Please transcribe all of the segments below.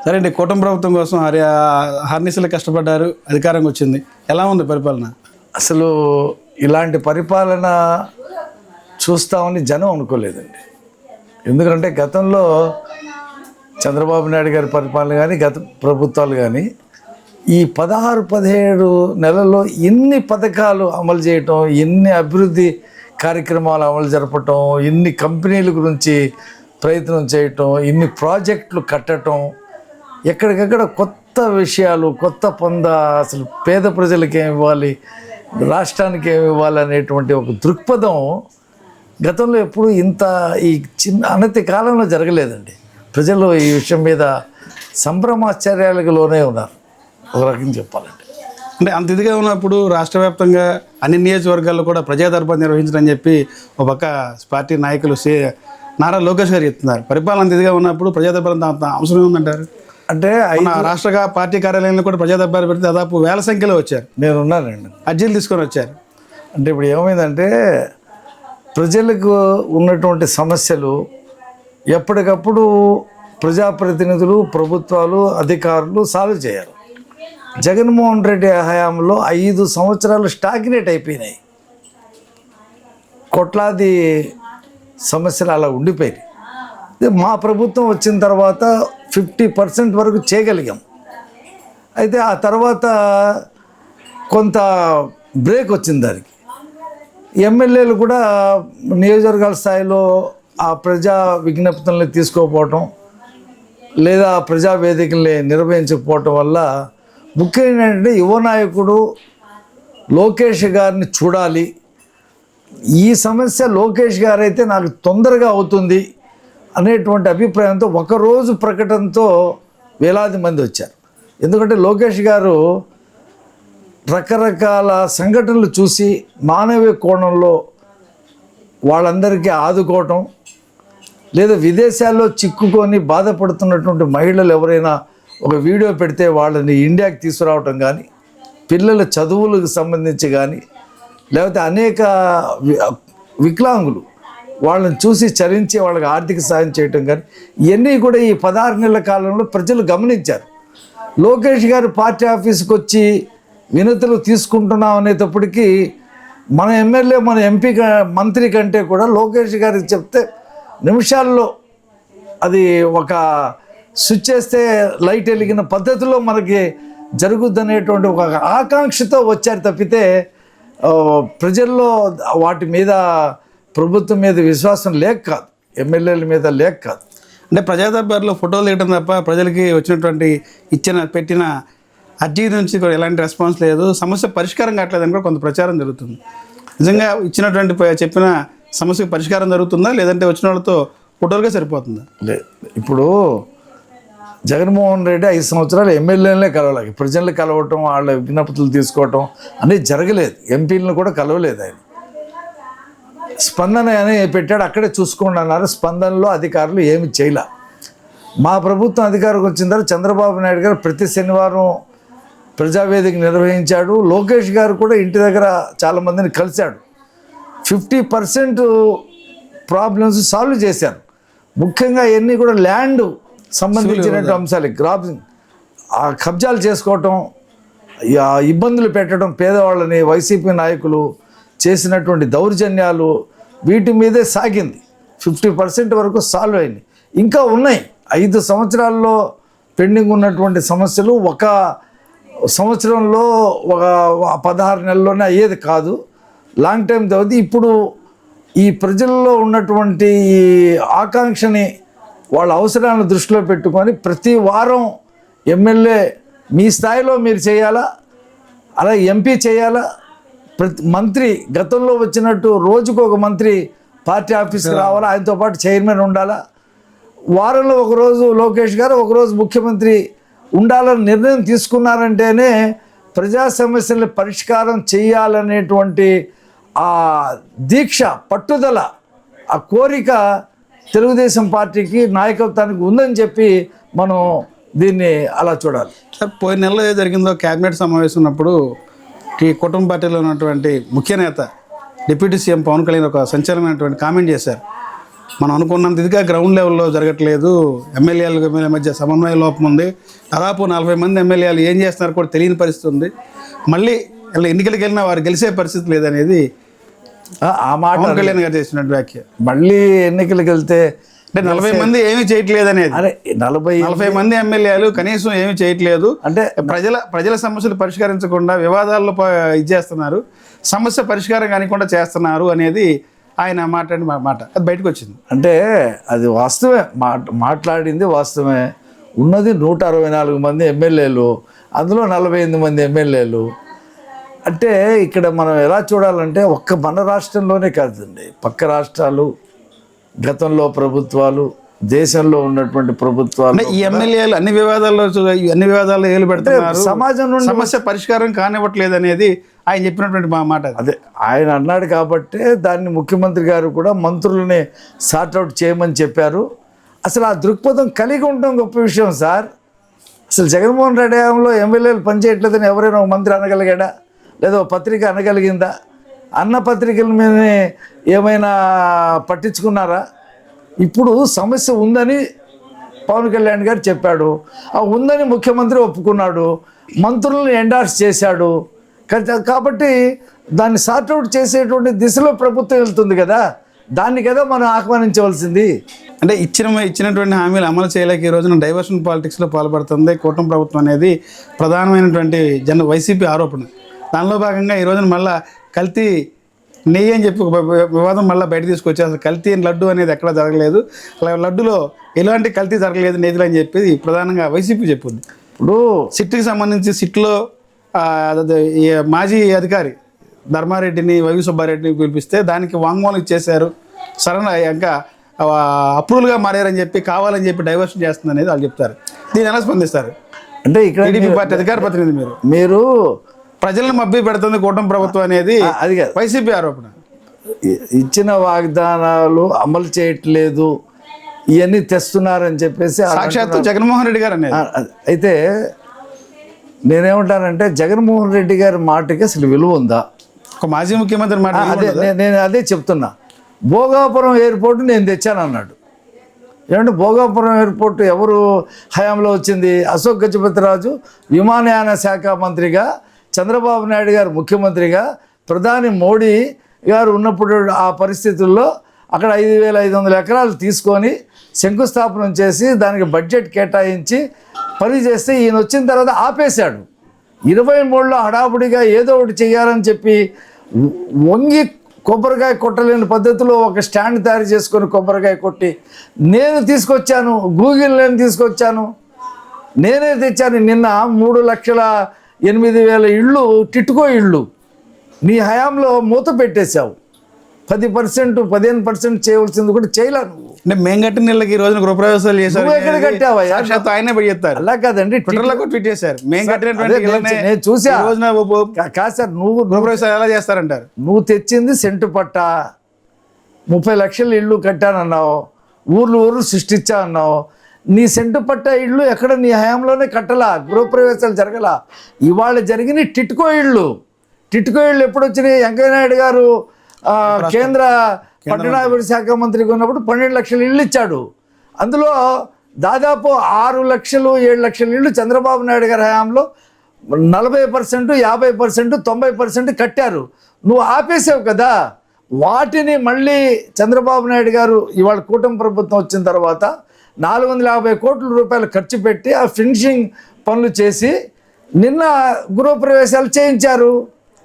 సరే అండి, కుటుంబ ప్రభుత్వం కోసం హర్నిశలు కష్టపడ్డారు, అధికారంగా వచ్చింది. ఎలా ఉంది పరిపాలన? అసలు ఇలాంటి పరిపాలన చూస్తామని జనం అనుకోలేదండి. ఎందుకంటే గతంలో చంద్రబాబు నాయుడు గారి పరిపాలన కానీ గత ప్రభుత్వాలు కానీ ఈ 16-17 నెలల్లో ఎన్ని పథకాలు అమలు చేయటం, ఎన్ని అభివృద్ధి కార్యక్రమాలు అమలు జరపటం, ఎన్ని కంపెనీల గురించి ప్రయత్నం చేయటం, ఇన్ని ప్రాజెక్టులు కట్టడం, ఎక్కడికక్కడ కొత్త విషయాలు, కొత్త పొంద, అసలు పేద ప్రజలకి ఏమి ఇవ్వాలి, రాష్ట్రానికి ఏమి ఇవ్వాలి అనేటువంటి ఒక దృక్పథం గతంలో ఎప్పుడు ఇంత ఈ అనతి కాలంలో జరగలేదండి. ప్రజలు ఈ విషయం మీద సంభ్రమాశ్చర్యాలకు లోనే ఉన్నారు, ఒక రకంగా చెప్పాలంటే. అంటే అంత ఇదిగా ఉన్నప్పుడు రాష్ట్ర వ్యాప్తంగా అన్ని నియోజకవర్గాల్లో కూడా ప్రజా దర్బార్ నిర్వహించడం చెప్పి ఒక పక్క పార్టీ నాయకులు నారా లోకేష్ గారు చెప్తున్నారు. పరిపాలన అంత ఇదిగా ఉన్నప్పుడు ప్రజా దర్బార్ అంత అవసరం ఉందంటారు. అంటే రాష్ట్ర పార్టీ కార్యాలయంలో కూడా ప్రజా దర్బార్ పెడితే దాదాపు వేల సంఖ్యలో వచ్చారు. నేను ఉన్నానండి, అర్జీలు తీసుకొని వచ్చారు. అంటే ఇప్పుడు ఏమైందంటే ప్రజలకు ఉన్నటువంటి సమస్యలు ఎప్పటికప్పుడు ప్రజాప్రతినిధులు, ప్రభుత్వాలు, అధికారులు సాల్వ్ చేయాలి. జగన్మోహన్ రెడ్డి హయాంలో 5 సంవత్సరాలు స్టాగ్నేట్ అయిపోయినాయి. కోట్లాది సమస్యలు అలా ఉండిపోయినాయి. మా ప్రభుత్వం వచ్చిన తర్వాత 50% వరకు చేయగలిగాం. అయితే ఆ తర్వాత కొంత బ్రేక్ వచ్చింది దానికి. ఎమ్మెల్యేలు కూడా నియోజకవర్గాల స్థాయిలో ఆ ప్రజా విజ్ఞప్తుల్ని తీసుకోకపోవటం లేదా ప్రజా వేదికల్ని నిర్వహించకపోవటం వల్ల ముఖ్యంగా ఏంటంటే యువ నాయకుడు లోకేష్ గారిని చూడాలి, ఈ సమస్య లోకేష్ గారైతే నాకు తొందరగా అవుతుంది అనేటువంటి అభిప్రాయంతో ఒకరోజు ప్రకటనతో వేలాది మంది వచ్చారు. ఎందుకంటే లోకేష్ గారు రకరకాల సంఘటనలు చూసి మానవీయ కోణంలో వాళ్ళందరికీ ఆదుకోవటం, లేదా విదేశాల్లో చిక్కుకొని బాధపడుతున్నటువంటి మహిళలు ఎవరైనా ఒక వీడియో పెడితే వాళ్ళని ఇండియాకి తీసుకురావటం కానీ, పిల్లల చదువులకు సంబంధించి కానీ, లేకపోతే అనేక వికలాంగులు వాళ్ళని చూసి చరించి వాళ్ళకి ఆర్థిక సాయం చేయటం కానీ, ఇవన్నీ కూడా ఈ 16 నెలల కాలంలో ప్రజలు గమనించారు. లోకేష్ గారు పార్టీ ఆఫీస్కి వచ్చి వినతులు తీసుకుంటున్నాం అనేటప్పటికీ మన ఎమ్మెల్యే, మన ఎంపీ, మంత్రి కంటే కూడా లోకేష్ గారికి చెప్తే నిమిషాల్లో అది ఒక స్విచ్ చేస్తే లైట్ వెలిగిన పద్ధతిలో మనకి జరుగుద్దనేటువంటి ఒక ఆకాంక్షతో వచ్చారు తప్పితే ప్రజల్లో వాటి మీద, ప్రభుత్వం మీద విశ్వాసం లేక కాదు, ఎమ్మెల్యేల మీద లేక కాదు. అంటే ప్రజా దర్బార్లో ఫోటోలు తీయడం తప్ప ప్రజలకి వచ్చినటువంటి పెట్టిన అర్జీ నుంచి కూడా ఎలాంటి రెస్పాన్స్ లేదు, సమస్య పరిష్కారం కావట్లేదని కూడా కొంత ప్రచారం జరుగుతుంది. నిజంగా ఇచ్చినటువంటి చెప్పిన సమస్యకు పరిష్కారం జరుగుతుందా, లేదంటే వచ్చిన వాళ్ళతో ఫోటోలుగా సరిపోతుందా? లేదు, ఇప్పుడు జగన్మోహన్ రెడ్డి 5 సంవత్సరాలు ఎమ్మెల్యేలనే కలవలేదు, ప్రజల్ని కలవటం, వాళ్ళ విజ్ఞప్తులు తీసుకోవటం అనేది జరగలేదు. ఎంపీలను కూడా కలవలేదు ఆయన. స్పందన అని పెట్టాడు, అక్కడే చూసుకోండి అన్నారు. స్పందనలో అధికారులు ఏమి చేయలే. మా ప్రభుత్వం అధికారికి వచ్చిన తర్వాత చంద్రబాబు నాయుడు గారు ప్రతి శనివారం ప్రజావేదిక నిర్వహించాడు. లోకేష్ గారు కూడా ఇంటి దగ్గర చాలామందిని కలిశాడు. 50% ప్రాబ్లమ్స్ సాల్వ్ చేశారు. ముఖ్యంగా ఇవన్నీ కూడా ల్యాండ్ సంబంధించినటువంటి అంశాలు, ఆ కబ్జాలు చేసుకోవటం, ఇబ్బందులు పెట్టడం పేదవాళ్ళని, వైసీపీ నాయకులు చేసినటువంటి దౌర్జన్యాలు, వీటి మీదే సాగింది. 50% వరకు సాల్వ్ అయింది. ఇంకా ఉన్నాయి 5 సంవత్సరాల్లో పెండింగ్ ఉన్నటువంటి సమస్యలు. ఒక సంవత్సరంలో ఒక 16 నెలల్లోనే అయ్యేది కాదు, లాంగ్ టైం తర్వాత. ఇప్పుడు ఈ ప్రజల్లో ఉన్నటువంటి ఈ ఆకాంక్షని, వాళ్ళ అవసరాలను దృష్టిలో పెట్టుకొని ప్రతి వారం ఎమ్మెల్యే మీ స్థాయిలో మీరు చేయాలా, అలా ఎంపీ చేయాలా, ప్రతి మంత్రి గతంలో వచ్చినట్టు రోజుకు ఒక మంత్రి పార్టీ ఆఫీస్కి రావాలా, ఆయనతో పాటు చైర్మన్ ఉండాలా, వారంలో ఒకరోజు లోకేష్ గారు, ఒకరోజు ముఖ్యమంత్రి ఉండాలని నిర్ణయం తీసుకున్నారంటేనే ప్రజా సమస్యల్ని పరిష్కారం చేయాలనేటువంటి ఆ దీక్ష, పట్టుదల, ఆ కోరిక తెలుగుదేశం పార్టీకి, నాయకత్వానికి ఉందని చెప్పి మనం దీన్ని అలా చూడాలి. సార్, పోయిన నెలలో ఏదో జరిగిందో క్యాబినెట్ సమావేశం ఉన్నప్పుడు ఈ కుటుంబ పార్టీలో ఉన్నటువంటి ముఖ్య నేత డిప్యూటీ సీఎం పవన్ కళ్యాణ్ ఒక సంచలనమైనటువంటి కామెంట్ చేశారు. మనం అనుకున్నంత ఇదిగా గ్రౌండ్ లెవెల్లో జరగట్లేదు, ఎమ్మెల్యేల మధ్య సమన్వయ లోపం ఉంది, దాదాపు 40 మంది ఎమ్మెల్యేలు ఏం చేస్తున్నారు కూడా తెలియని పరిస్థితి ఉంది, మళ్ళీ ఇలా ఎన్నికలకు వెళ్ళినా వారు గెలిచే పరిస్థితి లేదనేది ఆ మాట పవన్ కళ్యాణ్ గారు చేసినట్టు వ్యాఖ్య. మళ్ళీ ఎన్నికలకు వెళ్తే అంటే 40 మంది ఏమీ చేయట్లేదు అనేది, అరే 40 మంది ఎమ్మెల్యేలు కనీసం ఏమీ చేయట్లేదు, అంటే ప్రజల సమస్యలు పరిష్కరించకుండా వివాదాల్లో ఇది చేస్తున్నారు, సమస్య పరిష్కారం కానికుండా చేస్తున్నారు అనేది ఆయన మాట్లాడిన మాట. అది బయటకు వచ్చింది. అంటే అది వాస్తవమే, మాట్లాడింది వాస్తవమే. ఉన్నది 164 మంది ఎమ్మెల్యేలు, అందులో 48 మంది ఎమ్మెల్యేలు. అంటే ఇక్కడ మనం ఎలా చూడాలంటే ఒక్క మన రాష్ట్రంలోనే కాదండి, పక్క రాష్ట్రాలు, గతంలో ప్రభుత్వాలు, దేశంలో ఉన్నటువంటి ప్రభుత్వాలు ఈ ఎమ్మెల్యేలు అన్ని వివాదాల్లో ఏలు పెడుతున్నారు, సమాజం నుండి సమస్య పరిష్కారం కానివ్వట్లేదు అనేది ఆయన చెప్పినటువంటి మాట. అదే ఆయన అన్నాడు కాబట్టే దాన్ని ముఖ్యమంత్రి గారు కూడా మంత్రులని సార్ట్అవుట్ చేయమని చెప్పారు. అసలు ఆ దృక్పథం కలిగి ఉండడం గొప్ప విషయం సార్. అసలు జగన్మోహన్ రెడ్డి హయాంలో ఎమ్మెల్యేలు పనిచేయట్లేదని ఎవరైనా ఒక మంత్రి అనగలిగాడా, లేదా పత్రిక అనగలిగిందా? అన్న పత్రికల మీద ఏమైనా పట్టించుకున్నారా? ఇప్పుడు సమస్య ఉందని పవన్ కళ్యాణ్ గారు చెప్పాడు, ఆ ఉందని ముఖ్యమంత్రి ఒప్పుకున్నాడు, మంత్రులను ఎండార్స్ చేశాడు. కాబట్టి దాన్ని సార్ట్అవుట్ చేసేటువంటి దిశలో ప్రభుత్వం వెళ్తుంది కదా, దాన్ని కదా మనం ఆహ్వానించవలసింది. అంటే ఇచ్చినటువంటి హామీలు అమలు చేయలేక ఈ రోజున డైవర్షన్ పాలిటిక్స్లో పాల్పడుతుంది కూటమి ప్రభుత్వం అనేది ప్రధానమైనటువంటి వైసీపీ ఆరోపణ. దానిలో భాగంగా ఈ రోజున మళ్ళీ కల్తీ నెయ్యి అని చెప్పి వివాదం మళ్ళీ బయట తీసుకొచ్చి అసలు కల్తీ లడ్డు అనేది ఎక్కడ జరగలేదు, లడ్డులో ఎలాంటి కల్తీ జరగలేదు నెయ్యిలో అని చెప్పి ప్రధానంగా వైసీపీ చెప్పింది. ఇప్పుడు సిట్కి సంబంధించి సిట్లో మాజీ అధికారి ధర్మారెడ్డిని, వైవి సుబ్బారెడ్డిని పిలిపిస్తే దానికి వాంగ్మూలం ఇచ్చేశారు, సరైన ఇంకా అప్రూవల్గా మారారని చెప్పి కావాలని చెప్పి డైవర్షన్ చేస్తుంది అనేది వాళ్ళు చెప్తారు. దీన్ని ఎలా స్పందిస్తారు? అంటే ఇక్కడ టీడీపీ పార్టీ అధికార ప్రతినిధి మీరు ప్రజలను మభ్య పెడుతుంది కూటమి ప్రభుత్వం అనేది అది కాదు వైసీపీ ఆరోపణ. ఇచ్చిన వాగ్దానాలు అమలు చేయట్లేదు, ఇవన్నీ తెస్తున్నారని చెప్పేసి సాక్షాత్తు జగన్మోహన్ రెడ్డి గారు అనేది. అయితే నేనేమంటానంటే జగన్మోహన్ రెడ్డి గారి మాటకి అసలు విలువ ఉందా? ఒక మాజీ ముఖ్యమంత్రి మాట నేను అదే చెప్తున్నా. భోగాపురం ఎయిర్పోర్ట్ నేను తెచ్చానన్నాడు. ఏమంటే భోగాపురం ఎయిర్పోర్ట్ ఎవరు హయాంలో వచ్చింది? అశోక్ గజపతిరాజు విమానయాన శాఖ మంత్రిగా, చంద్రబాబు నాయుడు గారు ముఖ్యమంత్రిగా, ప్రధాని మోడీ గారు ఉన్నప్పుడు ఆ పరిస్థితుల్లో అక్కడ 5,500 ఎకరాలు తీసుకొని శంకుస్థాపనం చేసి దానికి బడ్జెట్ కేటాయించి పని చేస్తే ఈయన వచ్చిన తర్వాత ఆపేశాడు. 23లో హడావుడిగా ఏదో ఒకటి చేయాలని చెప్పి వంగి కొబ్బరికాయ కొట్టలేని పద్ధతిలో ఒక స్టాండ్ తయారు చేసుకొని కొబ్బరికాయ కొట్టి నేను తీసుకొచ్చాను, గూగుల్ నేను తీసుకొచ్చాను, నేనే తెచ్చాను. నిన్న 3,08,000 ఇళ్ళు టిట్కో ఇళ్ళు నీ హయాంలో మూత పెట్టేశావు. 10%, 15% చేయవలసింది కూడా చేయలే నువ్వు. అంటే మేము కట్టిన నెలకి ఈ రోజున గృహప్రవేశాలు చేశారు. ఎక్కడ కట్టావా? సాక్షాత్తు ఆయనే చెప్తారు. అలా కాదండి, ట్విట్టర్లో ట్వీట్ చేశారు, మేము కట్టినటువంటి నేను చూసా. రోజున కాదు సార్, నువ్వు గృహప్రవేశాలు ఎలా చేస్తారంటారు? నువ్వు తెచ్చింది సెంటు పట్ట, 30 లక్షల ఇళ్ళు కట్టానన్నావు, ఊర్లు సృష్టించా అన్నావు. నీ సెంటు పట్ట ఇళ్ళు ఎక్కడ నీ హయాంలోనే కట్టలా, గృహప్రవేశాలు జరగలా. ఇవాళ జరిగిన టిట్కో ఇళ్ళు ఎప్పుడు వచ్చినాయి? వెంకయ్యనాయుడు గారు కేంద్ర పట్టణాభివృద్ధి శాఖ మంత్రిగా ఉన్నప్పుడు 12 లక్షల ఇళ్ళు ఇచ్చాడు. అందులో దాదాపు 6 లక్షలు 7 లక్షల ఇళ్ళు చంద్రబాబు నాయుడు గారి హయాంలో 40%, 50%, 90% కట్టారు. నువ్వు ఆపేసావు కదా. వాటిని మళ్ళీ చంద్రబాబు నాయుడు గారు ఇవాళ కూటమి ప్రభుత్వం వచ్చిన తర్వాత 450 కోట్ల రూపాయలు ఖర్చు పెట్టి ఆ ఫినిషింగ్ పనులు చేసి నిన్న గృహప్రవేశాలు చేయించారు.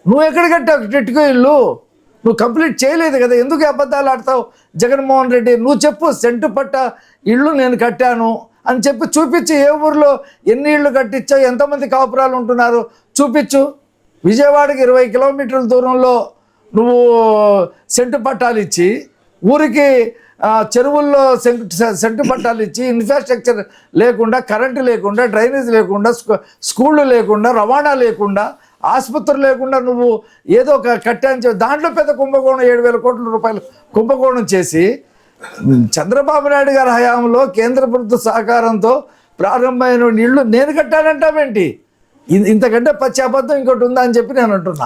నువ్వు ఎక్కడ కట్టావు టిట్కో ఇల్లు? నువ్వు కంప్లీట్ చేయలేదు కదా. ఎందుకు అబద్ధాలు ఆడతావు జగన్మోహన్ రెడ్డి? నువ్వు చెప్పు, సెంటు పట్ట ఇళ్ళు నేను కట్టాను అని చెప్పి చూపించు. ఏ ఊరిలో ఎన్ని ఇళ్ళు కట్టించావు, ఎంతమంది కాపురాలు ఉంటున్నారు చూపించు. విజయవాడకి 20 కిలోమీటర్ల దూరంలో నువ్వు సెంటు పట్టాలు ఇచ్చి, ఊరికి చెరువుల్లో సెంటు పట్టాలు ఇచ్చి, ఇన్ఫ్రాస్ట్రక్చర్ లేకుండా, కరెంటు లేకుండా, డ్రైనేజ్ లేకుండా, స్కూళ్ళు లేకుండా, రవాణా లేకుండా, ఆసుపత్రులు లేకుండా నువ్వు ఏదో ఒక కట్టాను. దాంట్లో పెద్ద కుంభకోణం 7,000 కోట్ల రూపాయలు కుంభకోణం చేసి చంద్రబాబు నాయుడు గారి హయాంలో కేంద్ర ప్రభుత్వ సహకారంతో ప్రారంభమైన ఇళ్ళు నేను కట్టానంటావేంటి? ఇంతకంటే పచ్చి అబద్ధం ఇంకోటి ఉందా అని చెప్పి నేను అంటున్నా.